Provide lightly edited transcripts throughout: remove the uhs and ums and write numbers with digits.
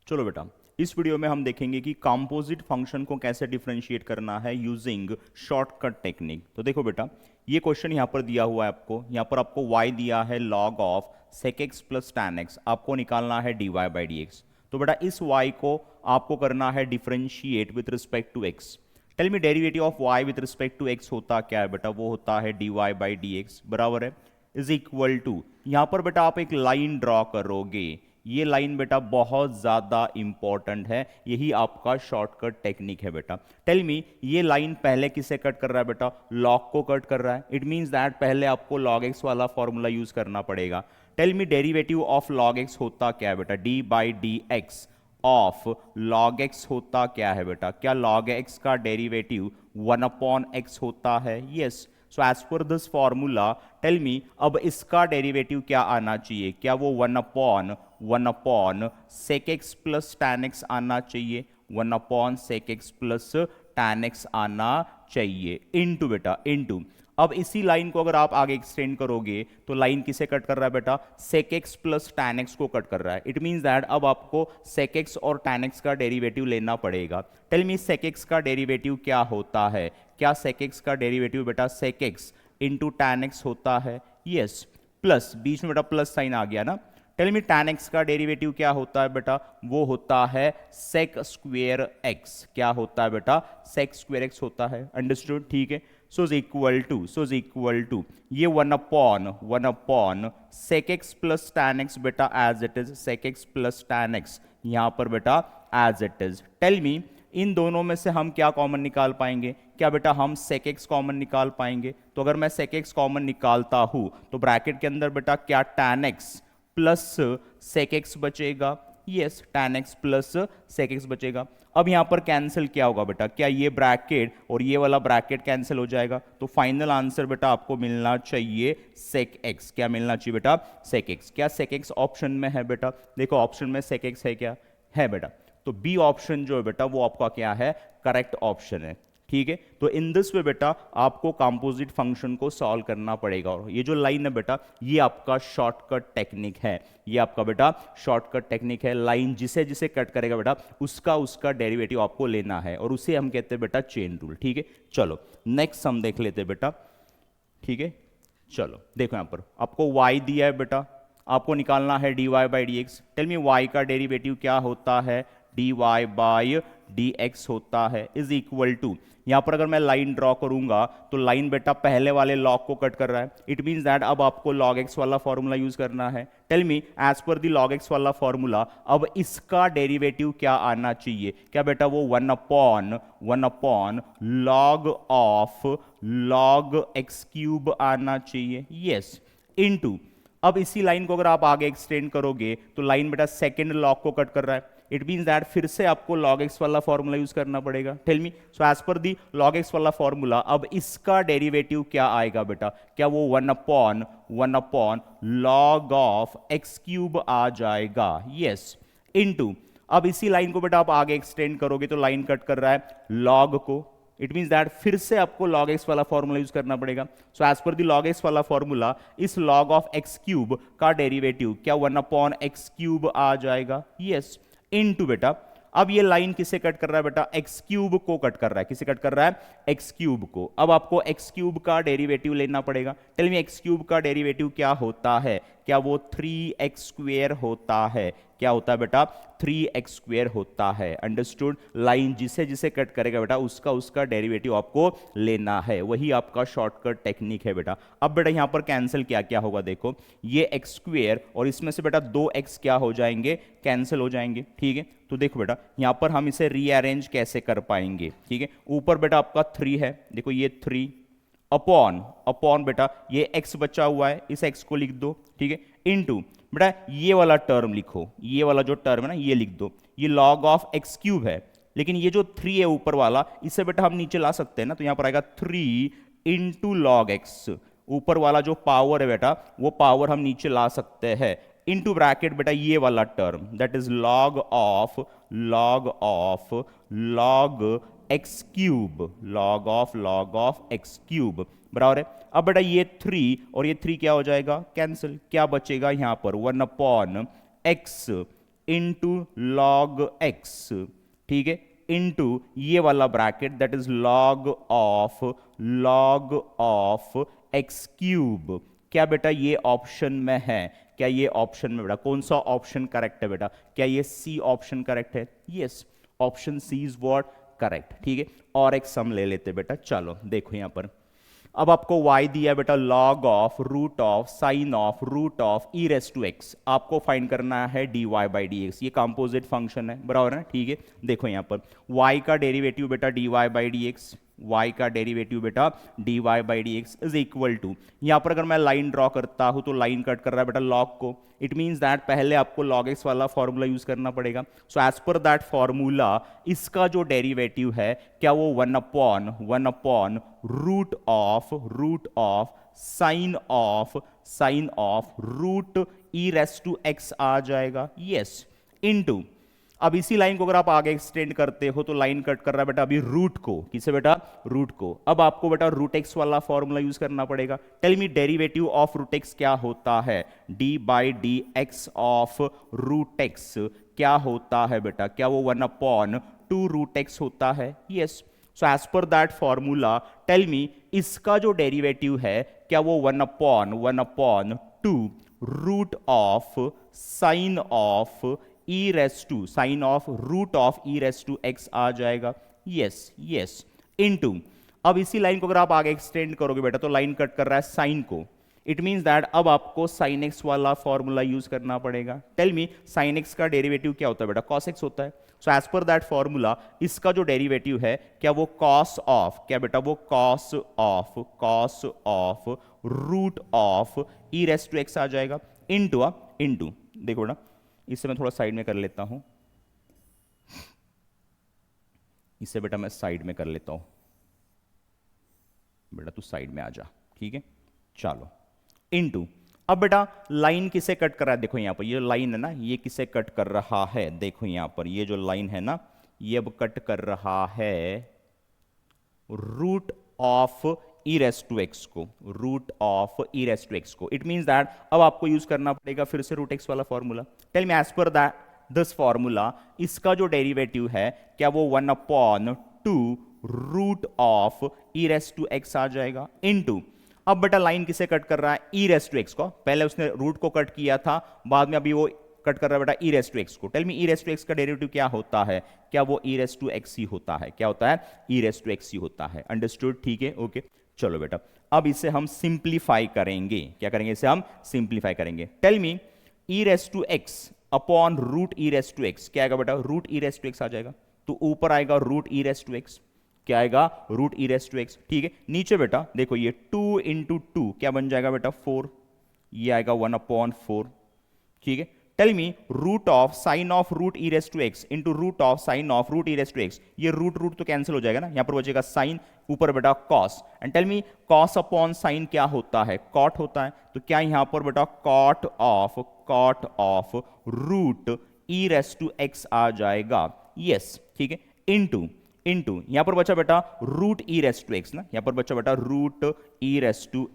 चलो बेटा, इस वीडियो में हम देखेंगे कि कंपोजिट फंक्शन को कैसे डिफरेंशिएट करना है यूजिंग शॉर्टकट टेक्निक। तो देखो बेटा, ये क्वेश्चन यहाँ पर दिया हुआ है आपको। यहाँ पर आपको y दिया है log of sec x plus tan x, आपको निकालना है dy बाई डी एक्स। तो बेटा इस y को आपको करना है differentiate with respect to x। Tell me derivative of y with respect to x होता क्या है बेटा? वो होता है dy बाई डी एक्स बराबर है इज इक्वल टू, यहाँ पर बेटा आप एक लाइन ड्रॉ करोगे। ये लाइन बेटा बहुत ज्यादा इंपॉर्टेंट है, यही आपका शॉर्टकट टेक्निक है बेटा। टेल मी, ये लाइन पहले किसे कट कर रहा है बेटा? लॉग को कट कर रहा है। इट मींस दैट पहले आपको लॉग एक्स वाला फॉर्मूला यूज करना पड़ेगा। Tell me derivative of log x होता क्या है बेटा? D by d x of log x होता क्या है बेटा? क्या लॉग एक्स का डेरिवेटिव 1/x होता है? Yes. So as per this formula tell me, अब इसका डेरिवेटिव क्या आना चाहिए? क्या वो 1/1 sec x plus tan x आना चाहिए? 1/sec x plus tan x आना चाहिए इनटू बेटा इनटू। अब इसी लाइन को अगर आप आगे एक्सटेंड करोगे तो लाइन किसे कट कर रहा है बेटा? sec x plus tan x को कट कर रहा है। इट मींस दैट अब आपको sec x और tan x का डेरिवेटिव लेना पड़ेगा। टेल मी sec x का डेरिवेटिव क्या होता है? क्या sec x का डेरिवेटिव बेटा sec x into tan x होता है? यस। प्लस बीच में बेटा प्लस साइन आ गया ना। टेल मी tan x का डेरिवेटिव क्या होता है बेटा? वो होता है sec स्क्वेयर x। क्या होता है बेटा? sec स्क्वेयर x होता है। अंडरस्टूड? ठीक है। सो इज इक्वल टू ये 1/1 sec x plus tan x बेटा as it is sec x plus tan x यहां पर बेटा as it is. Tell me, इन दोनों में से हम क्या कॉमन निकाल पाएंगे? क्या बेटा हम sec x कॉमन निकाल पाएंगे? तो अगर मैं sec x कॉमन निकालता हूं तो ब्रैकेट के अंदर बेटा क्या tan x plus sec x बचेगा? Yes, tan x plus sec x बचेगा। अब यहां पर कैंसिल क्या होगा बेटा? क्या ये ब्रैकेट और ये वाला ब्रैकेट कैंसिल हो जाएगा? तो फाइनल आंसर बेटा आपको मिलना चाहिए sec x। क्या मिलना चाहिए बेटा? sec x। क्या sec x ऑप्शन में है बेटा? देखो ऑप्शन में sec x है क्या? है बेटा। तो बी ऑप्शन जो है बेटा वो आपका क्या है? करेक्ट ऑप्शन है। ठीक है। तो इन दिस वे बेटा आपको कंपोजिट फंक्शन को सॉल्व करना पड़ेगा। और ये जो लाइन है बेटा ये आपका शॉर्टकट टेक्निक है। ये आपका बेटा शॉर्टकट टेक्निक है। लाइन जिसे जिसे कट करेगा बेटा उसका उसका डेरिवेटिव आपको लेना है और उसे हम कहते हैं बेटा चेन रूल। ठीक है। चलो नेक्स्ट हम देख लेते हैं बेटा। ठीक है। चलो देखो यहां पर आपको y दिया है बेटा, आपको निकालना है dy by d x. Tell me y का डेरिवेटिव क्या होता है? dy बाई डी एक्स होता है इज इक्वल टू, यहां पर अगर मैं लाइन ड्रॉ करूंगा तो लाइन बेटा पहले वाले लॉग को कट कर रहा है। इट मींस दैट अब आपको log x वाला फॉर्मूला यूज करना है। Tell me, as per the log x वाला फॉर्मूला अब इसका डेरिवेटिव क्या आना चाहिए? क्या बेटा वो 1/1 log of log x cube आना चाहिए? यस। इनटू, अब इसी लाइन को अगर आप आगे एक्सटेंड करोगे तो लाइन बेटा सेकंड लॉग को कट कर रहा है। इट मींस दैट फिर से आपको log x वाला फॉर्मूला यूज करना पड़ेगा। Tell me, so as per the log x वाला फॉर्मूला अब इसका डेरिवेटिव क्या आएगा बेटा? क्या वो 1/1 log ऑफ x क्यूब आ जाएगा? यस। इनटू, अब इसी लाइन को बेटा आप आगे एक्सटेंड करोगे तो लाइन कट कर रहा है log को। इट मींस दैट फिर से आपको log x वाला फॉर्मूला यूज करना पड़ेगा। So as per the log x वाला फॉर्मूला इस log ऑफ x क्यूब का डेरिवेटिव क्या 1/x क्यूब आ जाएगा? यस। इनटू बेटा अब ये लाइन किसे कट कर रहा है बेटा? एक्स क्यूब को कट कर रहा है। किसे कट कर रहा है? एक्स क्यूब को। अब आपको एक्स क्यूब का डेरिवेटिव लेना पड़ेगा। टेल मी एक्स क्यूब का डेरिवेटिव क्या होता है? क्या वो 3x स्क्वेयर होता है? क्या होता है बेटा? 3x स्क्वेयर होता है। अंडरस्टूड? लाइन जिसे जिसे कट करेगा बेटा उसका उसका डेरिवेटिव आपको लेना है, वही आपका शॉर्टकट टेक्निक है बेटा। अब बेटा यहां पर कैंसिल क्या क्या होगा? देखो ये x स्क्वेयर और इसमें से बेटा 2x क्या हो जाएंगे? कैंसिल हो जाएंगे। ठीक है। तो देखो बेटा यहां पर हम इसे रीअरेंज कैसे कर पाएंगे? ठीक है। ऊपर बेटा आपका 3 है, देखो ये 3 अपॉन अपॉन बेटा ये x बचा हुआ है, इस x को लिख दो। ठीक है। इनटू बेटा ये वाला टर्म लिखो, ये वाला जो टर्म है ना ये लिख दो। ये log ऑफ x क्यूब है, लेकिन ये जो 3 है ऊपर वाला इसे बेटा हम नीचे ला सकते हैं ना। तो यहां पर आएगा 3 इंटू log x। ऊपर वाला जो पावर है बेटा वो पावर हम नीचे ला सकते हैं। इनटू ब्रैकेट बेटा ये वाला term that is log of log x cube, log of x cube बराबर है। अब बेटा ये 3 और ये 3 क्या हो जाएगा? कैंसिल। क्या बचेगा यहां पर? 1/x इंटू लॉग एक्स, ठीक है, इंटू ये वाला bracket that is log of x cube. क्या बेटा ये ऑप्शन में है? क्या ये ऑप्शन में बेटा कौन सा ऑप्शन करेक्ट है बेटा? क्या ये सी ऑप्शन करेक्ट है? Yes, option C is what correct, ठीक है। और एक सम ले लेते बेटा, चलो देखो यहां पर अब आपको y दिया है बेटा log of root of sine of root of e raise to x, आपको फाइंड करना है dy बाई डी एक्स। ये कंपोजिट फंक्शन है, बराबर है, ठीक है। देखो यहां पर y का डेरिवेटिव बेटा dy by d x, y का डेरिवेटिव बेटा dy by d x is equal to, यहां पर अगर मैं लाइन ड्रॉ करता हूं तो लाइन कट कर रहा है बेटा लॉग को, इट मीन्स दैट पहले आपको log x वाला फॉर्मूला यूज करना पड़ेगा। So as per that formula इसका जो डेरिवेटिव है क्या वो one upon root of sine of root e raise to x आ जाएगा, यस, इनटू अब इसी लाइन को अगर आप आगे एक्सटेंड करते हो तो लाइन कट कर रहा है बेटा अभी रूट को, किसे बेटा? रूट को। अब आपको बेटा रूट एक्स वाला फॉर्मूला यूज करना पड़ेगा। Tell me derivative of root x क्या होता है? D by d x of root x क्या होता है बेटा? क्या वो one upon two root x होता है? Yes. So as per that formula tell me इसका जो डेरिवेटिव है क्या वो one upon two root of sine of e raise to sine of root of e raise to x आ जाएगा, yes, into अब इसी लाइन को अगर आप आगे एक्सटेंड करोगे बेटा तो लाइन कट कर रहा है साइन को, इट मीन्स दैट अब आपको साइन एक्स वाला फॉर्मूला यूज करना पड़ेगा। टेल मी साइन एक्स का डेरिवेटिव क्या होता है बेटा? कॉस एक्स होता है। So as per that formula इसका जो डेरिवेटिव है क्या वो कॉस ऑफ, क्या बेटा वो cos of root of e raise to x आ जाएगा, इनटू देखो बेटा इसे मैं थोड़ा साइड में कर लेता हूं, इसे बेटा मैं साइड में कर लेता हूं, बेटा तू साइड में आ जा, ठीक है, चलो, इनटू अब बेटा लाइन किसे कट कर रहा है? देखो यहां पर ये लाइन है ना, ये किसे कट कर रहा है? देखो यहां पर ये जो लाइन है ना, ये अब कट कर रहा है root of e raise to x को, root of e raise to x को। इट मीन्स दैट अब आपको यूज करना पड़ेगा फिर से रूट एक्स वाला formula. Tell me as per that this formula इसका जो डेरिवेटिव है क्या वो one upon two root of e raise to x आ जाएगा, इनटू अब बेटा लाइन किसे कट कर रहा है? ई रेस टू एक्स को। पहले उसने रूट को कट किया था, बाद में अभी वो कट कर रहा है बेटा ई रेस टू एक्स को। Tell me e raise to x का डेरिवेटिव क्या होता है? क्या वो ई रेस टू एक्स ही होता है? क्या होता है? ई रेस टू एक्स ही होता है। अंडरस्टूड, ठीक है, ओके। चलो बेटा अब इसे हम सिंप्लीफाई करेंगे। क्या करेंगे? इसे हम सिंप्लीफाई करेंगे। Tell me e raise to x upon root e raise to x क्या आएगा बेटा? Root e raise to x आ जाएगा, तो ऊपर आएगा root e raise to x, क्या आएगा? Root e raise to x, ठीक है। नीचे बेटा देखो ये 2 इंटू टू क्या बन जाएगा बेटा? 4, ये आएगा 1 अपॉन 4, ठीक है। Tell me root of sine of root e raise to x into root of sine of root e raise to x, ये रूट तो कैंसिल हो जाएगा ना, यहां पर बचेगा साइन, ऊपर बेटा cos, and tell me cos upon sine क्या होता है? कॉट होता है, तो क्या यहां पर बेटा cot of root e raise to x आ जाएगा, यस, ठीक है, इनटू यहां पर बचा बेटा root e raise to x ना, यहां पर बचा बेटा root e raise to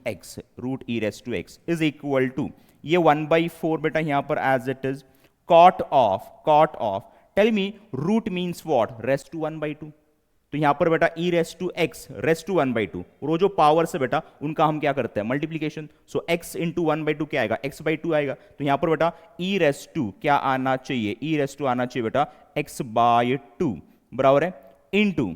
x is equal to ये 1/4 बेटा यहां पर as it is cot of tell me root means what? Raise to 1/2, तो यहां पर बेटा e raise to x raise to 1/2, और वो जो पावर से बेटा उनका हम क्या करते हैं? मल्टीप्लीकेशन। सो एक्स इंटू 1/2 क्या आएगा? x/2 आएगा, तो यहां पर बेटा ई रेस टू क्या आना चाहिए? ई रेस टू आना चाहिए बेटा x/2, बराबर है, इंटू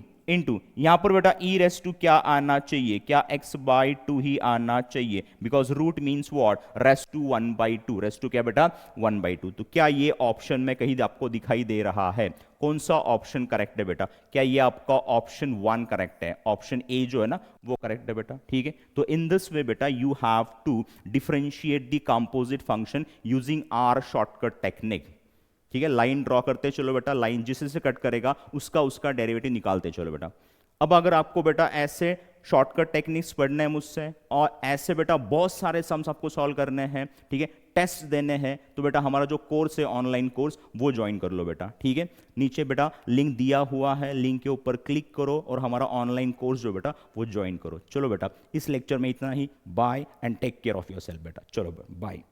यहां पर बेटा ई रेस टू क्या आना चाहिए? क्या x/2 ही आना चाहिए, because root means what? Raise to 1/2, raise to क्या बेटा? 1/2। तो क्या ये ऑप्शन में कहीं आपको दिखाई दे रहा है? कौन सा ऑप्शन करेक्ट है बेटा? क्या ये आपका ऑप्शन 1 करेक्ट है? ऑप्शन ए जो है ना वो करेक्ट है बेटा, ठीक है। तो इन दिस वे बेटा you have to differentiate the composite function using our shortcut technique, ठीक है। लाइन ड्रॉ करते चलो बेटा, लाइन जिससे कट करेगा उसका डेरिवेटिव निकालते चलो बेटा। अब अगर आपको बेटा ऐसे शॉर्टकट टेक्निक्स पढ़ने हैं मुझसे, और ऐसे बेटा बहुत सारे सम्स आपको सॉल्व करने हैं, ठीक है, टेस्ट देने हैं, तो बेटा हमारा जो कोर्स है ऑनलाइन कोर्स वो ज्वाइन कर लो बेटा, ठीक है। नीचे बेटा लिंक दिया हुआ है, लिंक के ऊपर क्लिक करो और हमारा ऑनलाइन कोर्स जो बेटा वो ज्वाइन करो। चलो बेटा इस लेक्चर में इतना ही, bye and take care of yourself बेटा, चलो बाय।